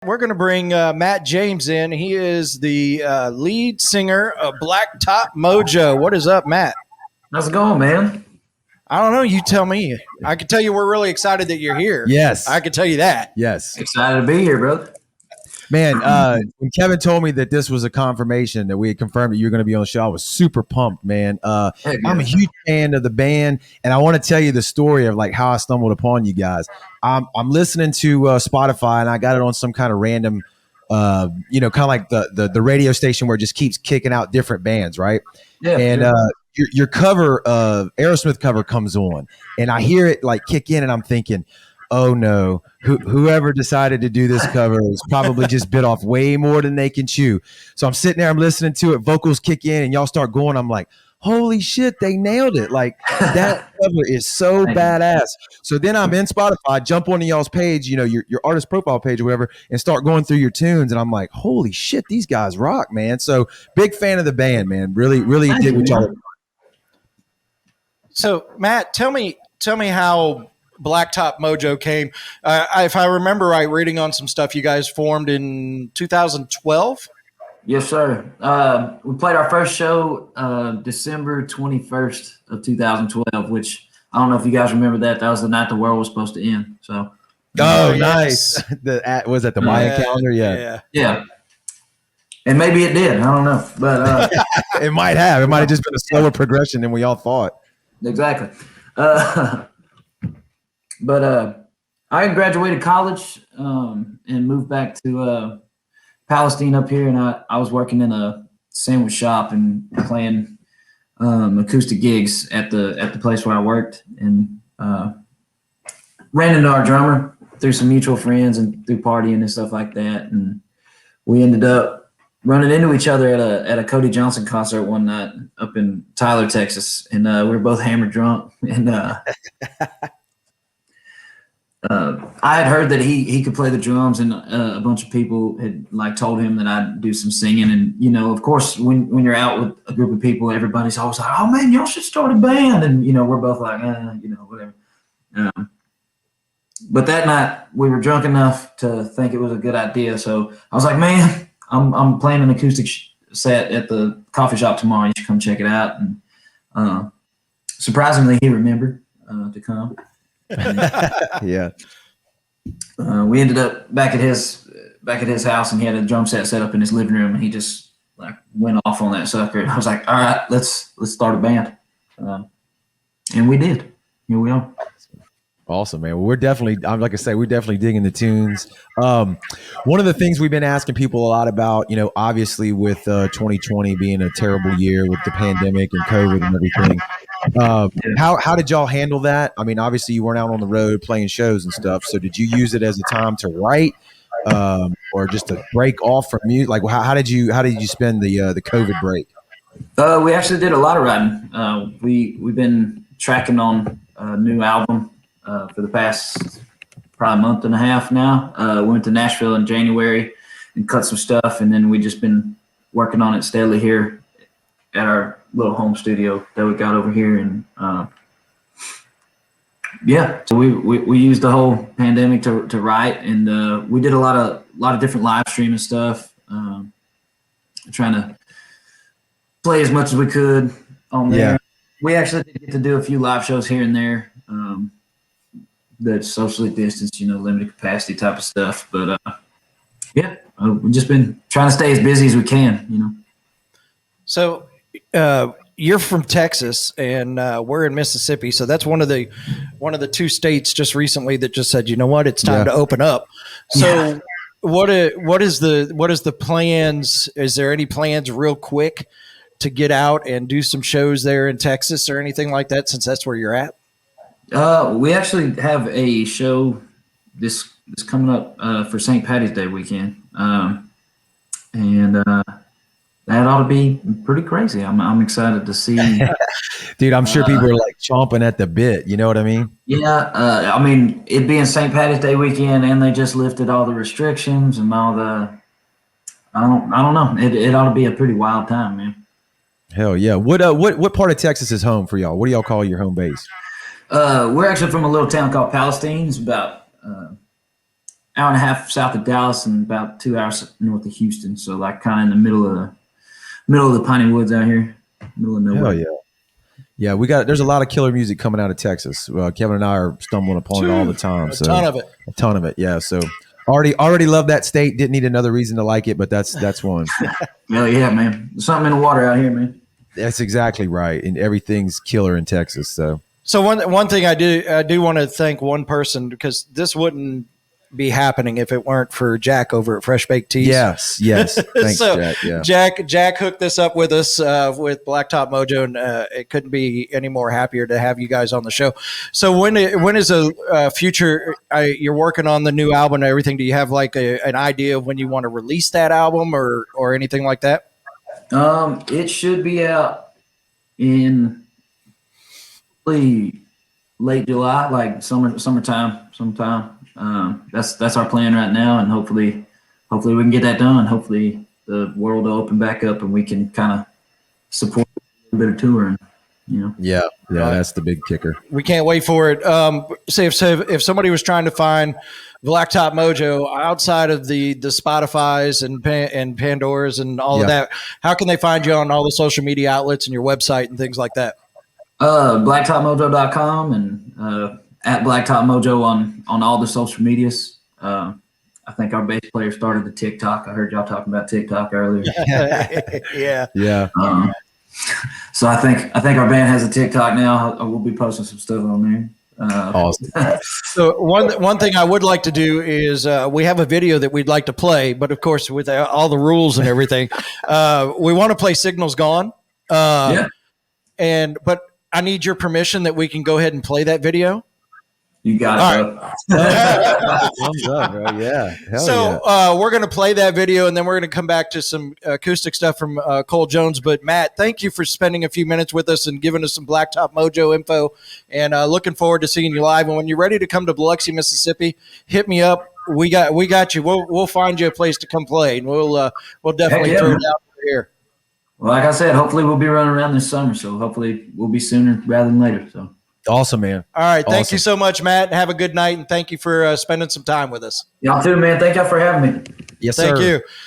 We're going to bring Matt James in. He is the lead singer of Blacktop Mojo. What is up, Matt? How's it going, man? I don't know. You tell me. I can tell you we're really excited that you're here. Yes. I can tell you that. Yes. Excited to be here, brother. Man, when Kevin told me that this was a confirmation that we had confirmed that you were going to be on the show, I was super pumped, man. I'm a huge fan of the band, and I want to tell you the story of like how I stumbled upon you guys. I'm listening to Spotify, and I got it on some kind of random, kind of like the radio station where it just keeps kicking out different bands, right? Yeah. And your cover of Aerosmith cover comes on, and I hear it like kick in, and I'm thinking, oh no, whoever decided to do this cover is probably just bit off way more than they can chew. So I'm sitting there, I'm listening to it, vocals kick in, and y'all start going. I'm like, holy shit, they nailed it. Like that cover is so badass. So then I'm in Spotify, jump onto y'all's page, your artist profile page or whatever, and start going through your tunes. And I'm like, holy shit, these guys rock, man. So big fan of the band, man. Really, really dig what y'all. So Matt, tell me how Blacktop Mojo came. If I remember right, reading on some stuff, you guys formed in 2012. Yes, sir. We played our first show December 21st of 2012, which I don't know if you guys remember that. That was the night the world was supposed to end. So, oh, nice. Was that the Mayan calendar? Yeah. And maybe it did. I don't know, but it might have. It might have just been a slower progression than we all thought. Exactly. But I graduated college and moved back to Palestine up here, and I was working in a sandwich shop and playing acoustic gigs at the place where I worked, and ran into our drummer through some mutual friends and through partying and stuff like that, and we ended up running into each other at a Cody Johnson concert one night up in Tyler, Texas, and we were both hammered drunk, and I had heard that he could play the drums, and a bunch of people had like told him that I'd do some singing. And, of course, when you're out with a group of people, everybody's always like, oh man, y'all should start a band. And, we're both like, whatever. But that night we were drunk enough to think it was a good idea. So I was like, man, I'm playing an acoustic set at the coffee shop tomorrow. You should come check it out. And surprisingly, he remembered to come. Yeah. We ended up back at his house, and he had a drum set up in his living room, and he just like went off on that sucker. And I was like, all right, let's start a band. And we did. Here we are. Awesome, man. Well, we're definitely digging the tunes. One of the things we've been asking people a lot about, obviously with 2020 being a terrible year with the pandemic and COVID and everything, how did y'all handle that? I mean, obviously you weren't out on the road playing shows and stuff. So did you use it as a time to write, or just to break off from music? Like, how did you spend the COVID break? We actually did a lot of writing. We've been tracking on a new album for the past probably month and a half now. We went to Nashville in January and cut some stuff, and then we just been working on it steadily here at our little home studio that we got over here. And so we used the whole pandemic to write, and we did a lot of different live streaming stuff, trying to play as much as we could on there. We actually did get to do a few live shows here and there. That's socially distanced, limited capacity type of stuff. But we've just been trying to stay as busy as we can, So you're from Texas, and we're in Mississippi. So that's one of the two states just recently that just said, you know what, it's time to open up. So what is the plans? Is there any plans real quick to get out and do some shows there in Texas or anything like that, since that's where you're at? We actually have a show this coming up for St. Patty's Day weekend, and that ought to be pretty crazy. I'm excited to see. Dude, I'm sure people are like chomping at the bit. You know what I mean? Yeah. I mean, it being St. Patty's Day weekend, and they just lifted all the restrictions and all the. I don't know. It ought to be a pretty wild time, man. Hell yeah! What part of Texas is home for y'all? What do y'all call your home base? We're actually from a little town called Palestine. It's about hour and a half south of Dallas and about 2 hours north of Houston. So like kind of in the middle of the piney woods out here, middle of nowhere. Hell yeah. Yeah, there's a lot of killer music coming out of Texas. Kevin and I are stumbling upon it all the time. A ton of it. Yeah. So already love that state. Didn't need another reason to like it, but that's one. Hell yeah, man. There's something in the water out here, man. That's exactly right. And everything's killer in Texas. So one thing I do want to thank one person, because this wouldn't be happening if it weren't for Jack over at Fresh Baked Teas. Yes. Thanks, so Jack. Yeah. Jack hooked this up with us with Blacktop Mojo, and it couldn't be any more happier to have you guys on the show. So when is a future? You're working on the new album and everything. Do you have like an idea of when you want to release that album or anything like that? It should be out in late July, like summertime. That's our plan right now, and hopefully we can get that done. Hopefully the world will open back up and we can kind of support a bit of touring. Yeah, that's the big kicker. We can't wait for it. Say if somebody was trying to find Blacktop Mojo outside of the Spotify's and Pandora's and all of that, how can they find you on all the social media outlets and your website and things like that? Blacktopmojo.com and at Blacktop Mojo on all the social medias. I think our bass player started the TikTok. I heard y'all talking about TikTok earlier. Yeah. So I think our band has a TikTok now. We'll be posting some stuff on there. Awesome. So one thing I would like to do is we have a video that we'd like to play, but of course with all the rules and everything, we want to play Signals Gone. But I need your permission that we can go ahead and play that video. You got it, bro. Thumbs up, bro. Yeah. We're going to play that video, and then we're going to come back to some acoustic stuff from Cole Jones. But Matt, thank you for spending a few minutes with us and giving us some Blacktop Mojo info, and looking forward to seeing you live. And when you're ready to come to Biloxi, Mississippi, hit me up. We got you. We'll find you a place to come play, and we'll definitely throw it out here. Well, like I said, hopefully we'll be running around this summer, so hopefully we'll be sooner rather than later. So. Awesome, man. All right. Thank you so much, Matt. Have a good night, and thank you for spending some time with us. Y'all too, man. Thank y'all for having me. Yes, sir. Thank you.